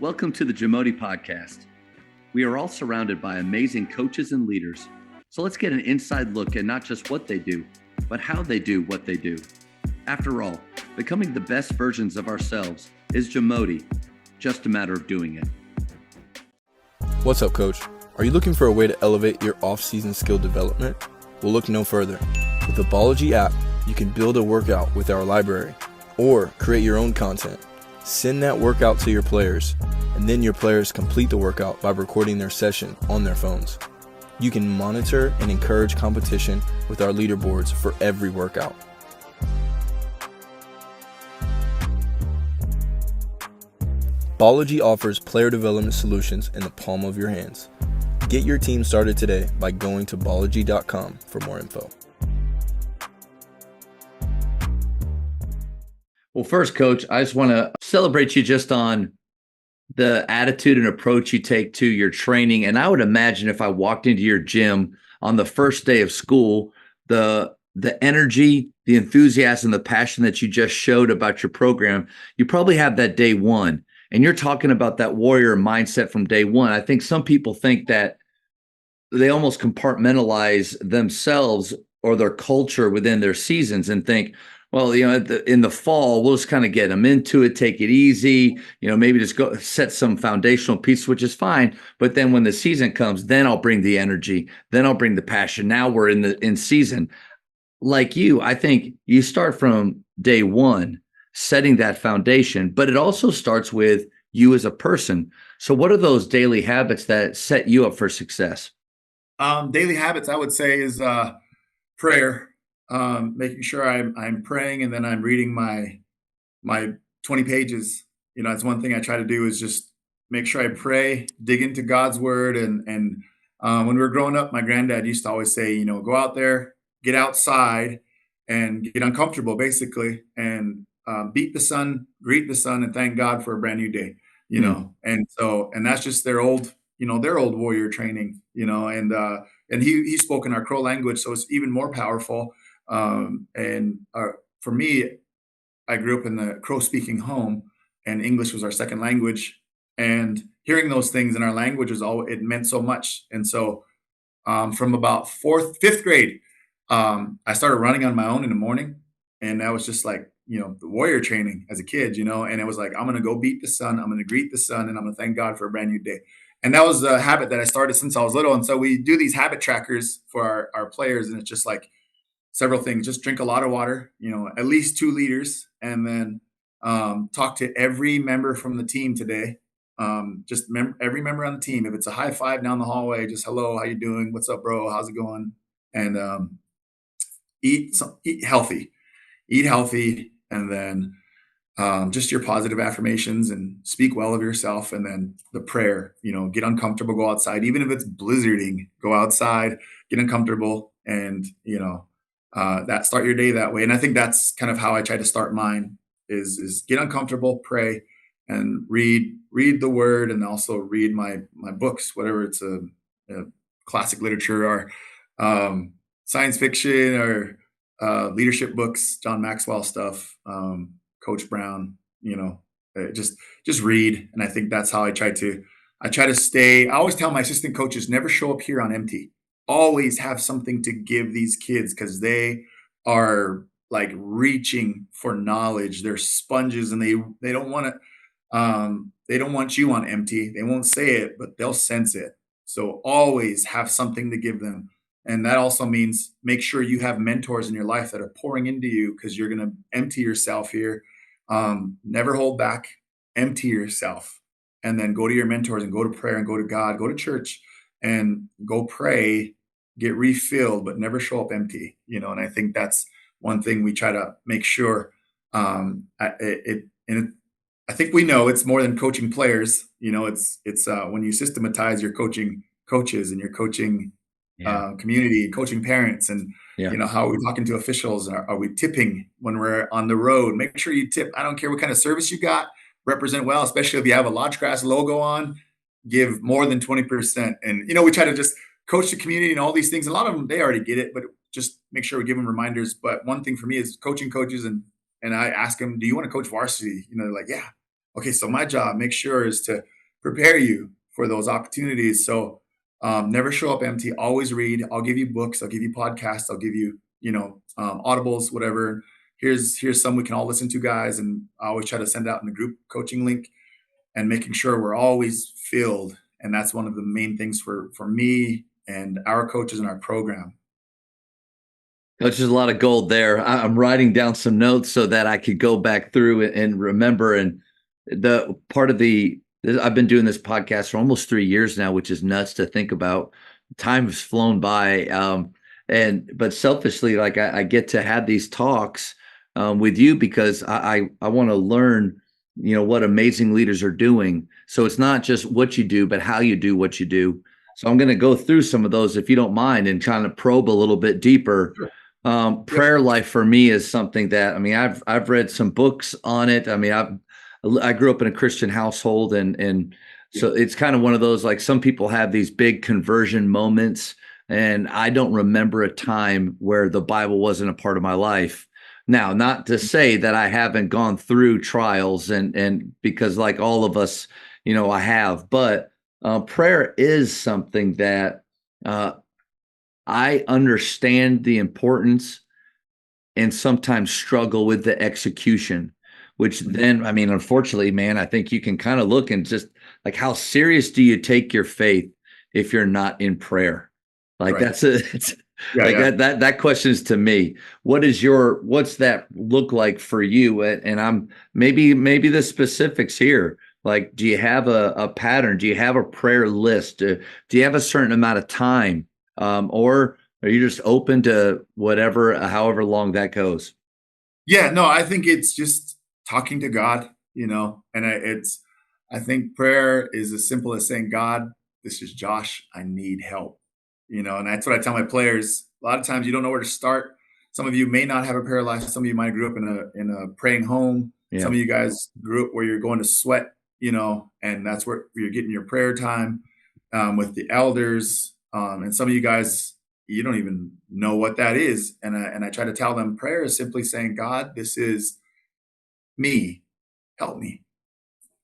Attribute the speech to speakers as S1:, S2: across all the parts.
S1: Welcome to the Jamodi podcast. We are all surrounded by amazing coaches and leaders. So let's get an inside look at not just what they do, but how they do what they do. After all, becoming the best versions of ourselves is Jamodi, just a matter of doing it.
S2: What's up, Coach? Are you looking for a way to elevate your off-season skill development? Well, look no further. With the Bology app, you can build a workout with our library or create your own content. Send that workout to your players, and then your players complete the workout by recording their session on their phones. You can monitor and encourage competition with our leaderboards for every workout. Bology offers player development solutions in the palm of your hands. Get your team started today by going to bology.com for more info.
S1: Well, first, Coach, I just want to celebrate you just on the attitude and approach you take to your training. And I would imagine if I walked into your gym on the first day of school, the energy, the enthusiasm, the passion that you just showed about your program, you probably have that day one. And you're talking about that warrior mindset from day one. I think some people think that they almost compartmentalize themselves or their culture within their seasons and think, well, in the fall, we'll just kind of get them into it, take it easy, maybe just go set some foundational piece, which is fine. But then when the season comes, then I'll bring the energy, then I'll bring the passion. Now we're in season. Like you, I think you start from day one, setting that foundation, but it also starts with you as a person. So what are those daily habits that set you up for success?
S3: Daily habits, I would say, is prayer. Making sure I'm praying and then I'm reading my 20 pages. It's one thing I try to do is just make sure I pray, dig into God's word. And when we were growing up, my granddad used to always say, go out there, get outside and get uncomfortable, basically, and beat the sun, greet the sun, and thank God for a brand new day, and that's just their old warrior training, and he spoke in our Crow language, so it's even more powerful. For me, I grew up in the Crow-speaking home, and English was our second language. And hearing those things in our language it meant so much. And so, from about fifth grade, I started running on my own in the morning, and that was just like the warrior training as a kid, And it was like, I'm gonna go beat the sun, I'm gonna greet the sun, and I'm gonna thank God for a brand new day. And that was a habit that I started since I was little. And so we do these habit trackers for our players, and it's just like several things. Just drink a lot of water, at least 2 liters, and then talk to every member from the team today. Every member on the team. If it's a high five down the hallway, just hello, how you doing? What's up, bro? How's it going? And eat healthy, and then just your positive affirmations and speak well of yourself. And then the prayer, get uncomfortable, go outside, even if it's blizzarding, go outside, get uncomfortable, and that start your day that way. And I think that's kind of how I try to start mine is get uncomfortable, pray, and read the word, and also read my books, whether it's a classic literature or science fiction or leadership books, John Maxwell stuff, Coach Brown, just read. And I think that's how I try to stay. I always tell my assistant coaches, never show up here on empty. Always have something to give these kids, because they are like reaching for knowledge. They're sponges, and they don't want to. They don't want you on empty. They won't say it, but they'll sense it. So always have something to give them. And that also means make sure you have mentors in your life that are pouring into you, because you're going to empty yourself here. Never hold back, empty yourself, and then go to your mentors and go to prayer and go to God, go to church and go pray, get refilled, but never show up empty, and I think that's one thing we try to make sure. I think we know it's more than coaching players. It's when you systematize your coaching coaches and your coaching community, coaching parents, and how are we talking to officials? Are we tipping when we're on the road? Make sure you tip. I don't care what kind of service you got, represent well, especially if you have a Lodgecraft logo on, give more than 20%. And, we try to just coach the community and all these things. A lot of them, they already get it, but just make sure we give them reminders. But one thing for me is coaching coaches, and I ask them, do you want to coach varsity? They're like, yeah. Okay, so my job, make sure, is to prepare you for those opportunities. So never show up empty. Always read. I'll give you books. I'll give you podcasts. I'll give you, audibles, whatever. Here's some we can all listen to, guys. And I always try to send out in the group coaching link, and making sure we're always filled. And that's one of the main things for me and our coaches in our program.
S1: Coach, there's a lot of gold there. I'm writing down some notes so that I could go back through and remember. And the part of I've been doing this podcast for almost 3 years now, which is nuts to think about. Time has flown by. But selfishly, like I get to have these talks with you because I want to learn, what amazing leaders are doing. So it's not just what you do, but how you do what you do. So I'm going to go through some of those, if you don't mind, and kind of probe a little bit deeper.
S3: Sure.
S1: Prayer life for me is something that, I've read some books on it. I grew up in a Christian household, and so it's kind of one of those, like, some people have these big conversion moments, and I don't remember a time where the Bible wasn't a part of my life. Now, not to say that I haven't gone through trials, and because, like all of us, I have, but prayer is something that I understand the importance and sometimes struggle with the execution, which then, unfortunately, man, I think you can kind of look and just, like, how serious do you take your faith if you're not in prayer? Like,
S3: Right.
S1: it's like that question is, to me, what's that look like for you? And I'm maybe the specifics here. Like, do you have a pattern? Do you have a prayer list? Do you have a certain amount of time? Or are you just open to whatever, however long that goes?
S3: Yeah, no, I think it's just talking to God, and I think prayer is as simple as saying, God, this is Josh. I need help, and that's what I tell my players. A lot of times you don't know where to start. Some of you may not have a prayer life. Some of you might have grew up in a praying home.
S1: Yeah.
S3: Some of you guys grew up where you're going to sweat, and that's where you're getting your prayer time with the elders. And some of you guys, you don't even know what that is. And I try to tell them prayer is simply saying, God, this is me, help me.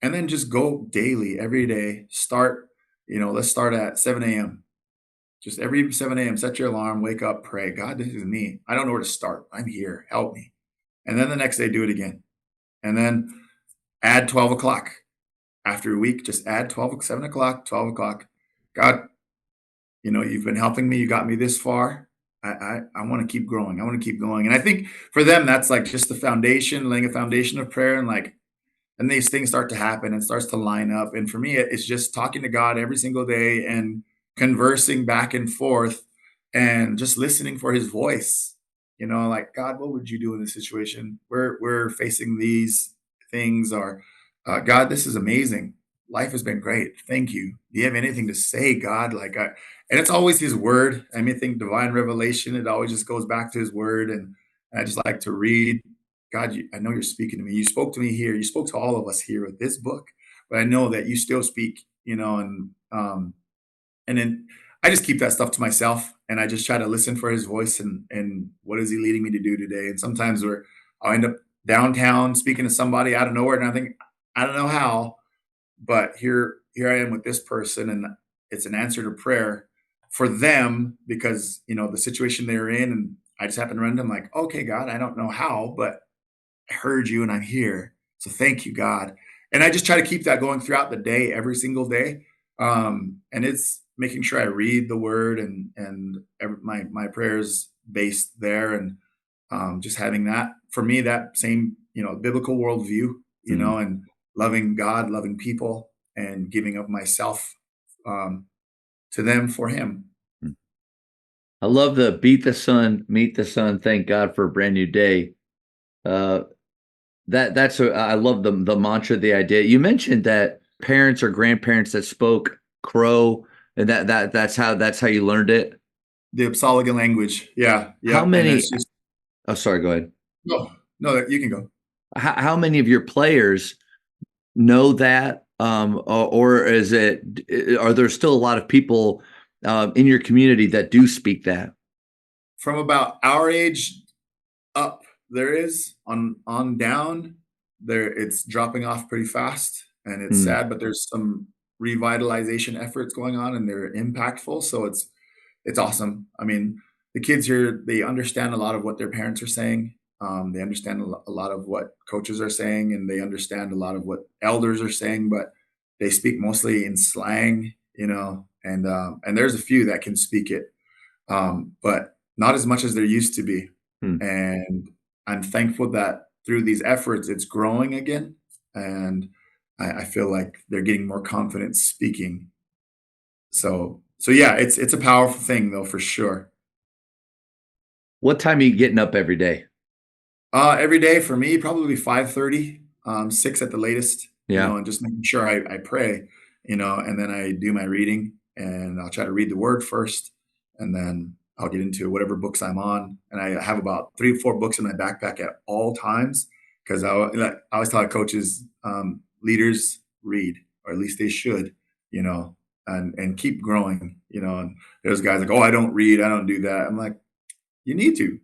S3: And then just go daily, every day. Let's start at 7 a.m. Just every 7 a.m., set your alarm, wake up, pray. God, this is me. I don't know where to start. I'm here. Help me. And then the next day, do it again. And then add 12 o'clock. After a week, just add 7 o'clock, 12 o'clock. God, you've been helping me. You got me this far. I want to keep growing. I want to keep going. And I think for them, that's like just the foundation, laying a foundation of prayer. And these things start to happen and starts to line up. And for me, it's just talking to God every single day and conversing back and forth and just listening for his voice. Like, God, what would you do in this situation? We're facing these things, or God, this is amazing. Life has been great. Thank you. Do you have anything to say, God? And it's always his word. I think divine revelation, it always just goes back to his word. And I just like to read. God, I know you're speaking to me. You spoke to me here. You spoke to all of us here with this book, but I know that you still speak, and then I just keep that stuff to myself, and I just try to listen for his voice and what is he leading me to do today? And sometimes I'll end up downtown speaking to somebody out of nowhere, and I think, I don't know how, but here I am with this person, and it's an answer to prayer for them because, the situation they're in. And I just happen to run to them like, okay, God, I don't know how, but I heard you and I'm here. So thank you, God. And I just try to keep that going throughout the day, every single day. And it's making sure I read the word and my prayers based there. And just having that, for me, that same, biblical worldview, and loving God, loving people, and giving up myself to them for him.
S1: I love the beat the sun, meet the sun, thank God for a brand new day. I love the mantra, the idea. You mentioned that parents or grandparents that spoke Crow, and that's how you learned it.
S3: The Apsaligan language. Yeah.
S1: How many? Oh, sorry. Go ahead.
S3: No, you can go.
S1: How many of your players know that, or is it? Are there still a lot of people in your community that do speak that?
S3: From about our age up, there is on down. it's dropping off pretty fast, and it's
S1: Mm.
S3: sad, but there's some revitalization efforts going on, and they're impactful. So it's awesome. I mean, the kids here, they understand a lot of what their parents are saying. They understand a lot of what coaches are saying, and they understand a lot of what elders are saying, but they speak mostly in slang, and there's a few that can speak it, but not as much as there used to be.
S1: Mm.
S3: And I'm thankful that through these efforts, it's growing again, and I feel like they're getting more confident speaking. So yeah, it's a powerful thing though for sure.
S1: What time are you getting up every day?
S3: Every day for me, probably 5:30, 6 at the latest,
S1: Yeah.
S3: and just making sure I pray, and then I do my reading, and I'll try to read the word first, and then I'll get into whatever books I'm on. And I have about 3 or 4 books in my backpack at all times because I always tell our coaches, leaders read, or at least they should, and keep growing, and there's guys like, oh, I don't read, I don't do that. I'm like, you need to,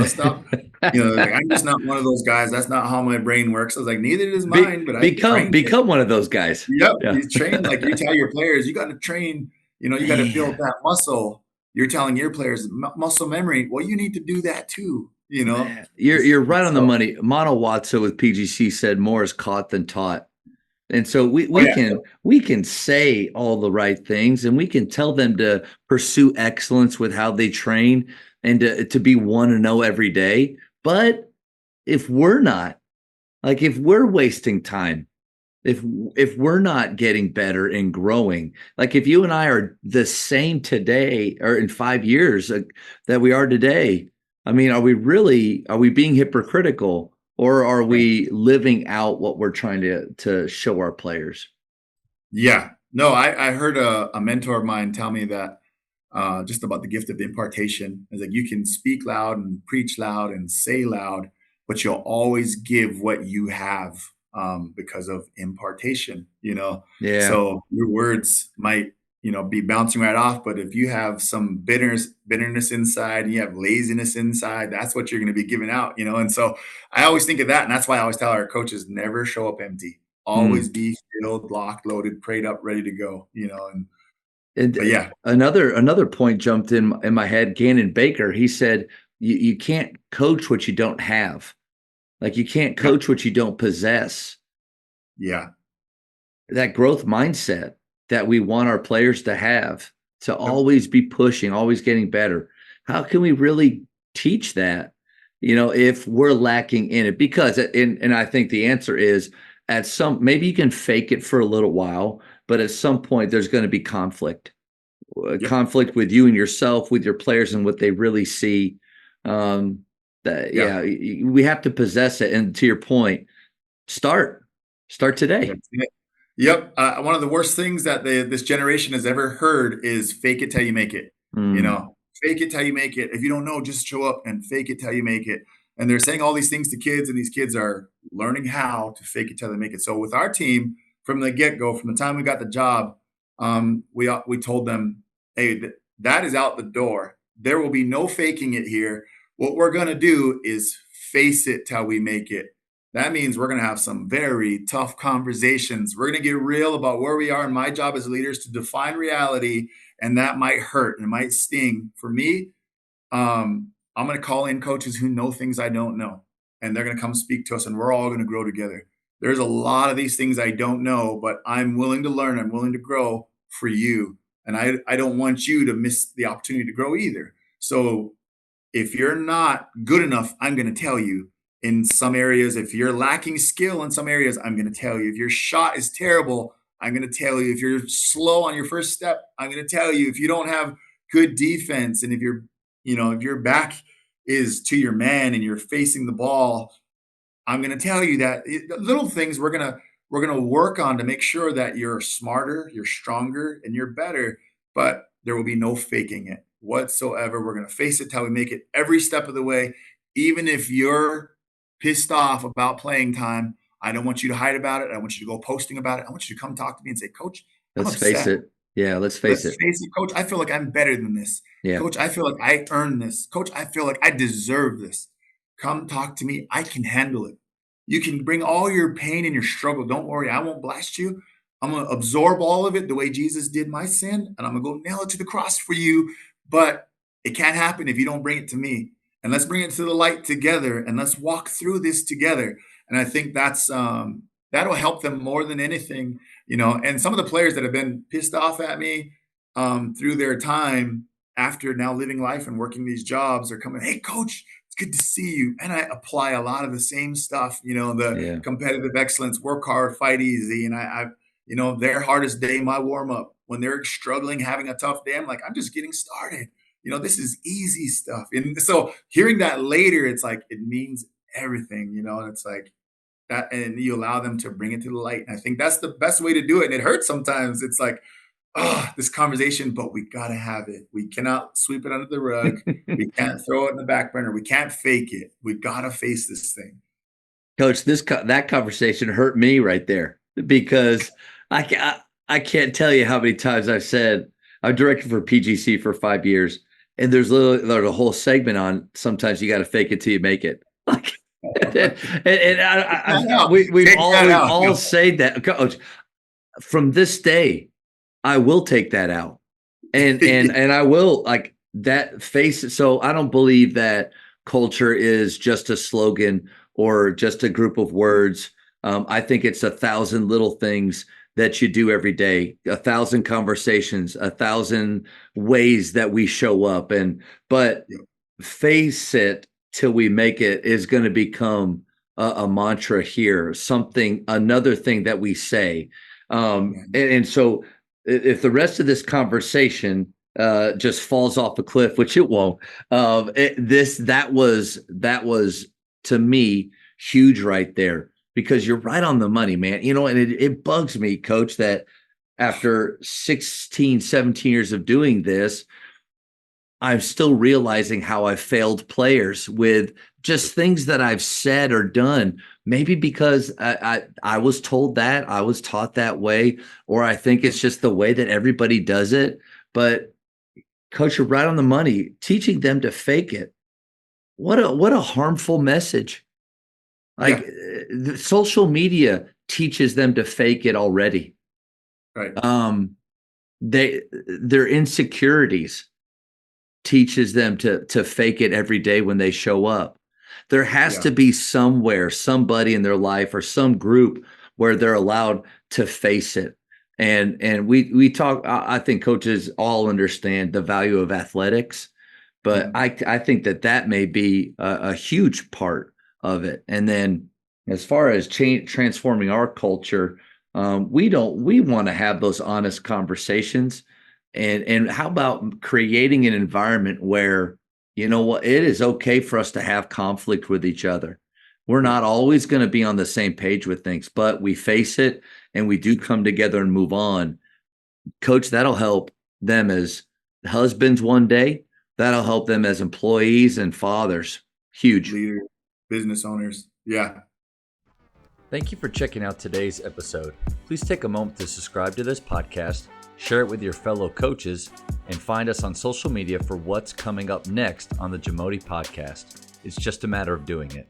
S3: stop. Like, I'm just not one of those guys. That's not how my brain works. I was like, neither does mine, but I
S1: Become
S3: trained it.
S1: become one of those guys.
S3: Yep,
S1: Yeah.
S3: you train like you tell your players, you got to train. You got to build
S1: Man,
S3: that muscle. You're telling your players muscle memory. Well, you need to do that too.
S1: man, you're right on the
S3: So,
S1: money. Mono Watso with PGC said more is caught than taught. And so we
S3: oh
S1: we
S3: yeah,
S1: can we can say all the right things, and we can tell them to pursue excellence with how they train and to be 1-0 every day. But if we're not, like, if we're wasting time, if we're not getting better and growing, like if you and I are the same today or in 5 years that we are today, I mean, are we being hypocritical, or are
S3: right.
S1: we living out what we're trying to show our players?
S3: Yeah. No, I heard a mentor of mine tell me that just about the gift of the impartation. Is like you can speak loud and preach loud and say loud, but you'll always give what you have, because of impartation.
S1: Yeah.
S3: So your words might be bouncing right off, but if you have some bitterness inside, and you have laziness inside, that's what you're going to be giving out. And so I always think of that, and that's why I always tell our coaches, never show up empty. Always
S1: Mm.
S3: be filled, locked, loaded, prayed up, ready to go. And
S1: And
S3: but yeah,
S1: another point jumped in my head. Gannon Baker, he said, you can't coach what you don't have. Like, you can't
S3: yeah,
S1: coach what you don't possess.
S3: yeah,
S1: That growth mindset that we want our players to have, to
S3: yep,
S1: always be pushing, always getting better. How can we really teach that, if we're lacking in it? Because, and I think the answer is, maybe you can fake it for a little while, but at some point there's going to be
S3: yep,
S1: conflict with you and yourself, with your players, and what they really see. That,
S3: yeah.
S1: yeah, we have to possess it. And to your point, start today.
S3: That's it. Yep. One of the worst things that this generation has ever heard is fake it till you make it.
S1: Mm,
S3: Fake it till you make it. If you don't know, just show up and fake it till you make it. And they're saying all these things to kids, and these kids are learning how to fake it till they make it. So with our team, from the get go, from the time we got the job, we told them, hey, that is out the door. There will be no faking it here. What we're gonna do is face it till we make it. That means we're going to have some very tough conversations. We're going to get real about where we are. And my job as leaders to define reality, and that might hurt and it might sting. For me, I'm going to call in coaches who know things I don't know, and they're going to come speak to us, and we're all going to grow together. There's a lot of these things I don't know, but I'm willing to learn. I'm willing to grow for you. And I don't want you to miss the opportunity to grow either. So if you're not good enough, I'm going to tell you. In some areas, if you're lacking skill in some areas, I'm going to tell you. If your shot is terrible, I'm going to tell you. If you're slow on your first step, I'm going to tell you. If you don't have good defense, and if your back is to your man and you're facing the ball, I'm going to tell you that little things we're going to work on to make sure that you're smarter, you're stronger, and you're better, but there will be no faking it whatsoever. We're going to face it till we make it every step of the way. Even if you're pissed off about playing time, I don't want you to hide about it. I want you to go posting about it. I want you to come talk to me and say, Coach, I'm
S1: let's face
S3: upset.
S1: it. Yeah, let's face
S3: Let's
S1: it.
S3: face it, Coach, I feel like I'm better than this.
S1: Yeah.
S3: Coach, I feel like I earned this. Coach, I feel like I deserve this. Come talk to me. I can handle it. You can bring all your pain and your struggle. Don't worry, I won't blast you. I'm going to absorb all of it the way Jesus did my sin, and I'm going to go nail it to the cross for you. But it can't happen if you don't bring it to me. And let's bring it to the light together, and let's walk through this together. And I think that'll help them more than anything, And some of the players that have been pissed off at me through their time after now living life and working these jobs are coming, hey, coach, it's good to see you. And I apply a lot of the same stuff, the
S1: Yeah.
S3: competitive excellence, work hard, fight easy. And their hardest day, my warm up, when they're struggling, having a tough day, I'm like, I'm just getting started. This is easy stuff. And so hearing that later, it's like, it means everything, and it's like that, and you allow them to bring it to the light. And I think that's the best way to do it. And it hurts sometimes. It's like, oh, this conversation, but we got to have it. We cannot sweep it under the rug. We can't throw it in the back burner. We can't fake it. We got to face this thing.
S1: Coach, that conversation hurt me right there because I can't tell you how many times I've said I've directed for PGC for 5 years, and there's a whole segment on sometimes you got to fake it till you make it. Like, we've all said that, Coach. From this day, I will take that out, and I will like that face it. So I don't believe that culture is just a slogan or just a group of words. I think it's 1,000 little things that you do every day, 1,000 conversations, 1,000 ways that we show up. But face it till we make it is going to become a mantra here, another thing that we say. And so if the rest of this conversation just falls off a cliff, which it won't, that was to me huge right there, because you're right on the money, man. And it bugs me, Coach, that after 16, 17 years of doing this, I'm still realizing how I failed players with just things that I've said or done. Maybe because I was told that, I was taught that way, or I think it's just the way that everybody does it. But Coach, you're right on the money. Teaching them to fake it. What a harmful message. Like social media teaches them to fake it already.
S3: Right.
S1: Their insecurities teaches them to fake it every day when they show up. There has to be somebody in their life or some group where they're allowed to face it. And we talk, I think coaches all understand the value of athletics, but I think that may be a huge part of it. And then as far as transforming our culture, we want to have those honest conversations. And how about creating an environment where, it is okay for us to have conflict with each other. We're not always going to be on the same page with things, but we face it and we do come together and move on. Coach, that'll help them as husbands one day. That'll help them as employees and fathers. Huge.
S3: Leaders, business owners. Yeah.
S4: Thank you for checking out today's episode. Please take a moment to subscribe to this podcast, share it with your fellow coaches, and find us on social media for what's coming up next on the Jamodi podcast. It's just a matter of doing it.